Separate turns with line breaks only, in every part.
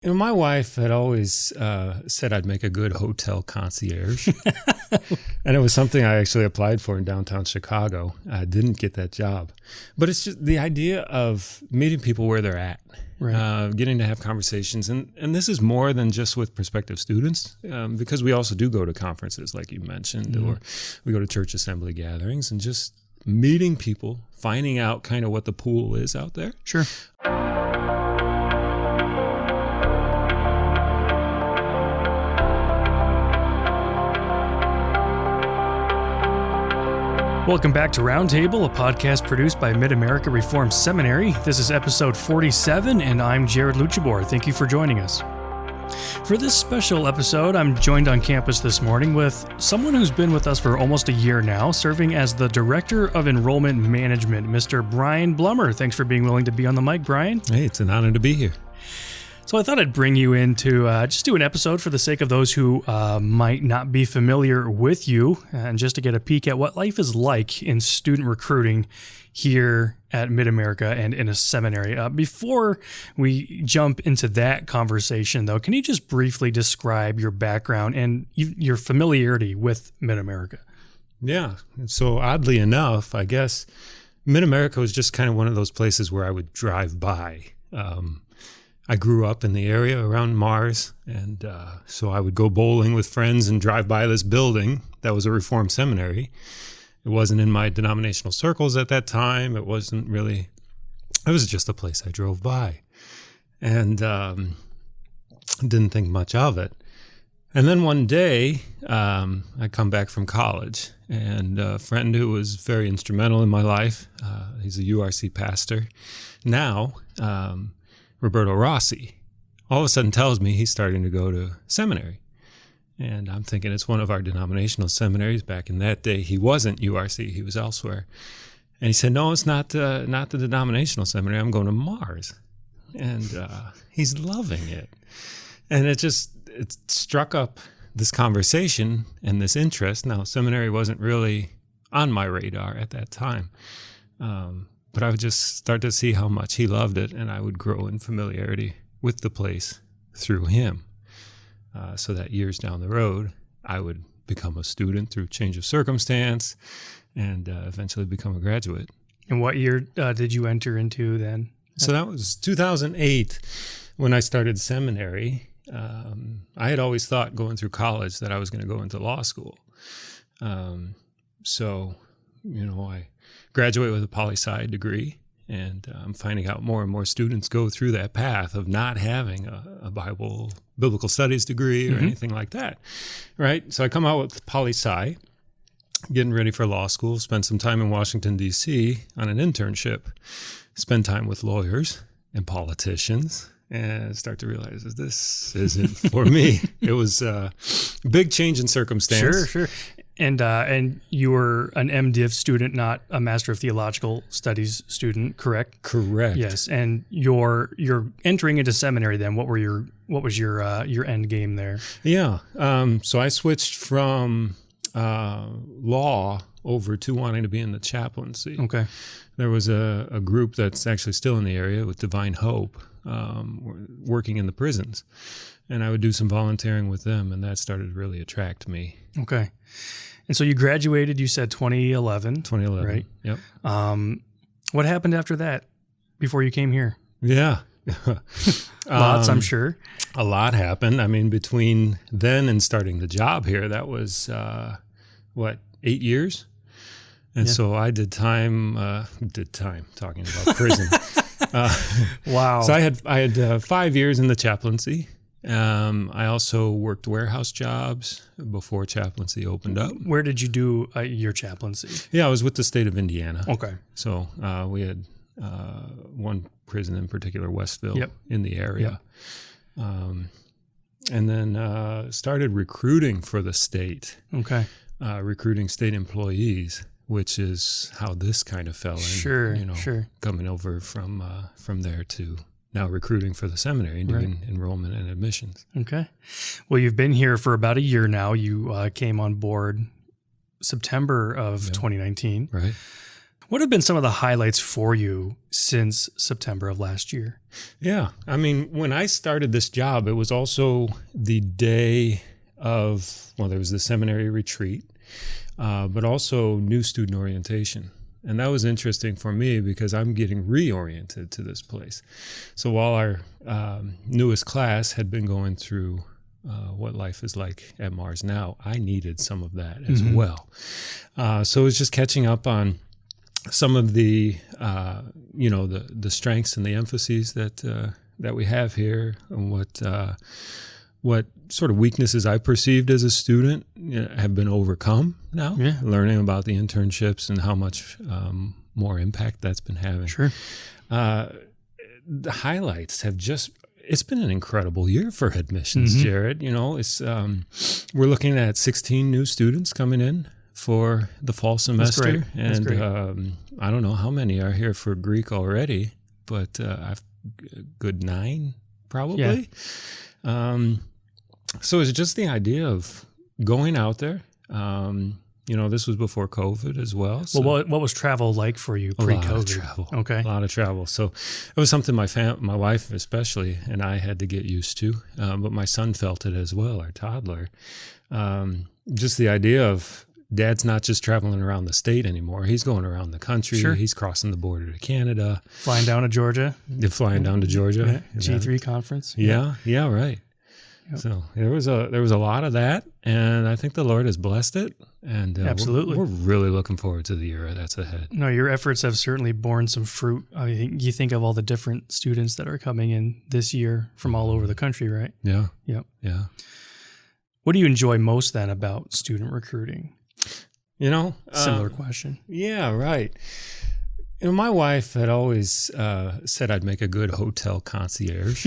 My wife had always said I'd make a good hotel concierge. And it was something I actually applied for in downtown Chicago. I didn't get that job. But it's just the idea of meeting people where they're at, right. Getting to have conversations. And this is more than just with prospective students, because we also do go to conferences, like you mentioned, or we go to church assembly gatherings, and just meeting people, finding out kind of what the pool is out there.
Sure. Welcome back to Roundtable, a podcast produced by Mid-America Reformed Seminary. This is episode 47, and I'm Jared Luchabor. Thank you for joining us. For this special episode, I'm joined on campus this morning with someone who's been with us for almost a year now, serving as the Director of Enrollment Management, Mr. Brian Blummer. Thanks for being willing to be on the mic, Brian.
Hey, it's an honor to be here.
So I thought I'd bring you in to just do an episode for the sake of those who might not be familiar with you, and just to get a peek at what life is like in student recruiting here at Mid-America and in a seminary. Before we jump into that conversation, though, can you just briefly describe your background and your familiarity with Mid-America?
Yeah. So oddly enough, I guess Mid-America was just kind of one of those places where I would drive by. I grew up in the area around Mars, and so I would go bowling with friends and drive by this building that was a Reformed seminary. It wasn't in my denominational circles at that time. It was just a place I drove by, and didn't think much of it. And then one day, I come back from college, and a friend who was very instrumental in my life, he's a URC pastor now, Roberto Rossi, all of a sudden tells me he's starting to go to seminary. And I'm thinking it's one of our denominational seminaries. Back in that day, he wasn't URC, he was elsewhere. And he said, no, it's not the denominational seminary, I'm going to Mars. And he's loving it. And it struck up this conversation and this interest. Now, seminary wasn't really on my radar at that time. But I would just start to see how much he loved it, and I would grow in familiarity with the place through him. So that years down the road, I would become a student through change of circumstance and eventually become a graduate.
And what year did you enter into then?
So that was 2008 when I started seminary. I had always thought going through college that I was going to go into law school. I graduate with a poli-sci degree, and I'm finding out more and more students go through that path of not having a biblical studies degree or anything like that, right? So I come out with poli-sci, getting ready for law school, spend some time in Washington, D.C. on an internship, spend time with lawyers and politicians, and start to realize that this isn't for me. It was a big change in circumstance.
Sure. And you were an MDiv student, not a Master of Theological Studies student, correct?
Correct.
Yes. And you're entering into seminary then. What was your end game there?
Yeah. So I switched from law over to wanting to be in the chaplaincy.
Okay.
There was a group that's actually still in the area with Divine Hope, working in the prisons. And I would do some volunteering with them, and that started to really attract me.
Okay. And so you graduated, you said 2011.
2011,
right?
Yep.
What happened after that, before you came here?
Yeah.
Lots, I'm sure.
A lot happened. I mean, between then and starting the job here, that was, 8 years? And so I did time talking about prison.
Wow.
So I had 5 years in the chaplaincy. I also worked warehouse jobs before chaplaincy opened up.
Where did you do your chaplaincy?
Yeah, I was with the state of Indiana.
Okay.
So we had one prison in particular, Westville, in the area. Yep. And then started recruiting for the state.
Okay.
Recruiting state employees, which is how this kind of fell in.
Sure.
Coming over from there to now recruiting for the seminary, doing enrollment and admissions.
Okay. Well, you've been here for about a year now. You came on board September of 2019.
Right.
What have been some of the highlights for you since September of last year?
Yeah. I mean, when I started this job, it was also the day of, well, there was the seminary retreat, but also new student orientation. And that was interesting for me because I'm getting reoriented to this place. So while our newest class had been going through what life is like at Mars now, I needed some of that as well. So it was just catching up on some of the, the strengths and the emphases that we have here, and what sort of weaknesses I perceived as a student have been overcome now. Yeah. Learning about the internships and how much more impact that's been having.
Sure.
The highlights have it's been an incredible year for admissions, Jared. It's we're looking at 16 new students coming in for the fall semester.
That's great.
I don't know how many are here for Greek already, but I've a good 9 probably. Yeah. So it's just the idea of going out there. This was before COVID as well. So.
Well, what was travel like for you pre-COVID?
A lot of travel.
Okay.
A lot of travel. So it was something my wife especially, and I had to get used to. But my son felt it as well, our toddler. Just the idea of Dad's not just traveling around the state anymore. He's going around the country.
Sure.
He's crossing the border to Canada.
Flying down to Georgia.
Flying down to Georgia.
Yeah. G3 conference.
Yeah, right. Yep. So there was a lot of that, and I think the Lord has blessed it. And
absolutely,
we're really looking forward to the year that's ahead.
No, your efforts have certainly borne some fruit. I mean, you think of all the different students that are coming in this year from all over the country, right?
Yeah.
Yep.
Yeah.
What do you enjoy most then about student recruiting?
Similar
question.
Yeah, right. My wife had always said I'd make a good hotel concierge.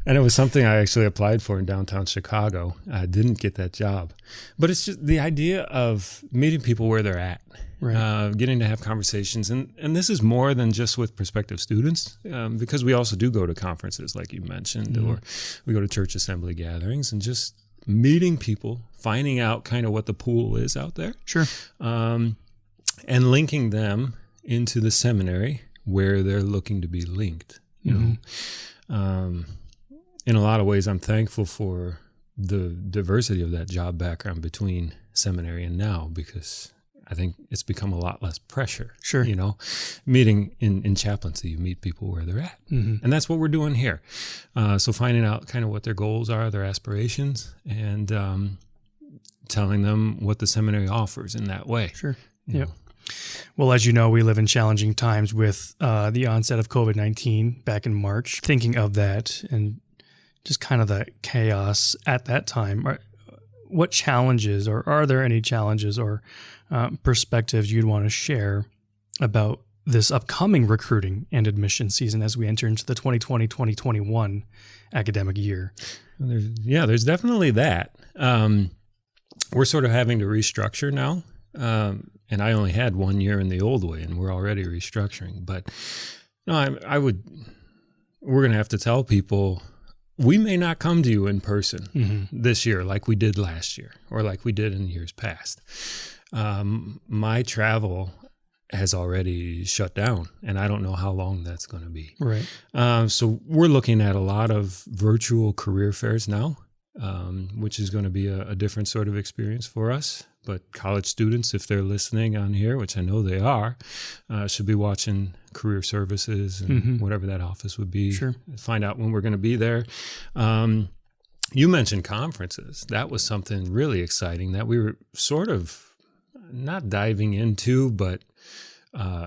And it was something I actually applied for in downtown Chicago. I didn't get that job. But it's just the idea of meeting people where they're at, right. Getting to have conversations. And this is more than just with prospective students, because we also do go to conferences like you mentioned, or we go to church assembly gatherings, and just meeting people, finding out kind of what the pool is out there.
Sure.
And linking them into the seminary where they're looking to be linked. In a lot of ways, I'm thankful for the diversity of that job background between seminary and now, because I think it's become a lot less pressure.
Sure.
Meeting in chaplaincy, you meet people where they're at. And that's what we're doing here. So finding out kind of what their goals are, their aspirations, and telling them what the seminary offers in that way.
Sure. Yeah. Well, as you know, we live in challenging times with the onset of COVID-19 back in March. Thinking of that and just kind of the chaos at that time, what challenges, or are there any challenges or perspectives you'd want to share about this upcoming recruiting and admission season as we enter into the 2020-2021 academic year?
There's definitely that. We're sort of having to restructure now. And I only had 1 year in the old way, and we're already restructuring. But no, we're going to have to tell people, we may not come to you in person this year like we did last year or like we did in years past. My travel has already shut down, and I don't know how long that's going to be.
Right.
So we're looking at a lot of virtual career fairs now, which is going to be a different sort of experience for us. But college students, if they're listening on here, which I know they are, should be watching career services and whatever that office would be.
Sure.
Find out when we're going to be there. You mentioned conferences. That was something really exciting that we were sort of not diving into, but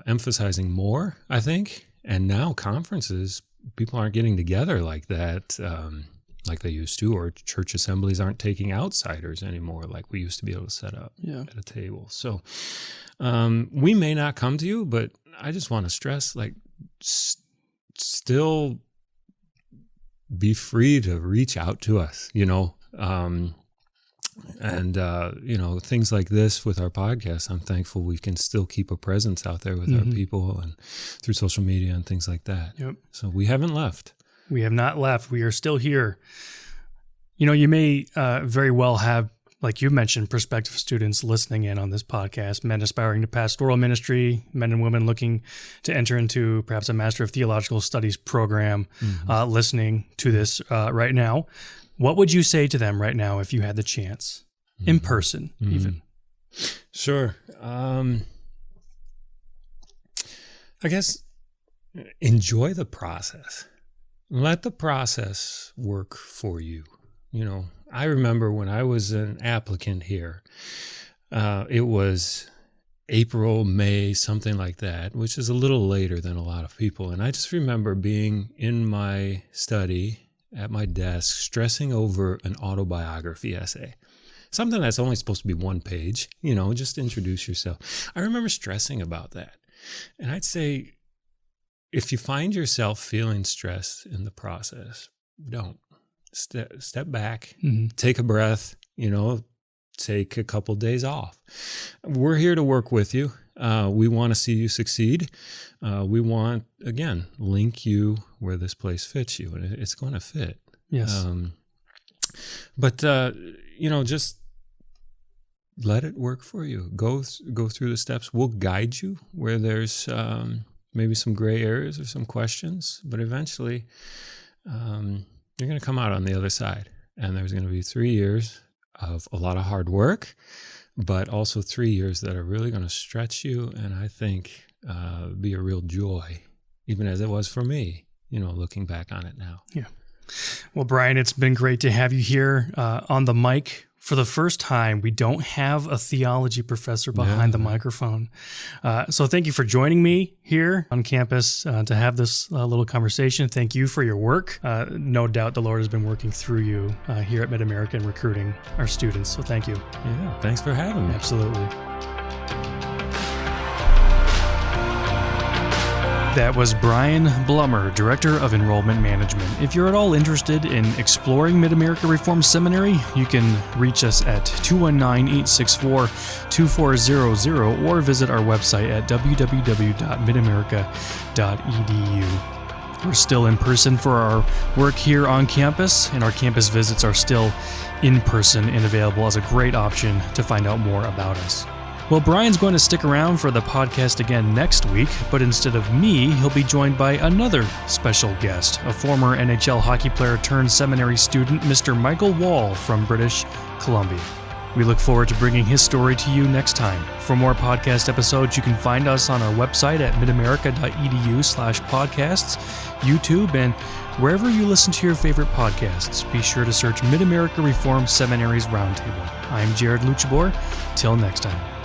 emphasizing more, I think. And now conferences, people aren't getting together like that. Like they used to, or church assemblies aren't taking outsiders anymore like we used to be able to set up at a table. So we may not come to you, but I just want to stress, still be free to reach out to us, things like this with our podcast. I'm thankful we can still keep a presence out there with our people and through social media and things like that.
Yep.
So we haven't left.
We have not left. We are still here. You may very well have like you mentioned, prospective students listening in on this podcast, men aspiring to pastoral ministry, men and women looking to enter into perhaps a Master of Theological Studies program, listening to this right now, what would you say to them right now if you had the chance, in person even?
Sure. I guess enjoy the process. Let the process work for you. I remember when I was an applicant here, it was April, May, something like that, which is a little later than a lot of people. And I just remember being in my study at my desk, stressing over an autobiography essay. Something that's only supposed to be one page, just introduce yourself. I remember stressing about that. And I'd say, if you find yourself feeling stressed in the process, don't. Step back, take a breath, take a couple days off. We're here to work with you. We want to see you succeed. We want, again, link you where this place fits you, and it's going to fit.
Yes.
But just let it work for you. Go through the steps. We'll guide you where there's maybe some gray areas or some questions, but eventually you're going to come out on the other side. And there's going to be 3 years of a lot of hard work, but also 3 years that are really going to stretch you and I think be a real joy, even as it was for me, looking back on it now.
Yeah. Well, Brian, it's been great to have you here on the mic. For the first time, we don't have a theology professor behind the microphone. So thank you for joining me here on campus to have this little conversation. Thank you for your work. No doubt the Lord has been working through you here at Mid-America and recruiting our students. So thank you.
Yeah, thanks for having me.
Absolutely. That was Brian Blummer, Director of Enrollment Management. If you're at all interested in exploring Mid-America Reformed Seminary, you can reach us at 219-864-2400 or visit our website at www.midamerica.edu. We're still in person for our work here on campus, and our campus visits are still in person and available as a great option to find out more about us. Well, Brian's going to stick around for the podcast again next week, but instead of me, he'll be joined by another special guest, a former NHL hockey player turned seminary student, Mr. Michael Wall from British Columbia. We look forward to bringing his story to you next time. For more podcast episodes, you can find us on our website at midamerica.edu/podcasts, YouTube, and wherever you listen to your favorite podcasts. Be sure to search Mid-America Reformed Seminary's Roundtable. I'm Jared Luchabor. Till next time.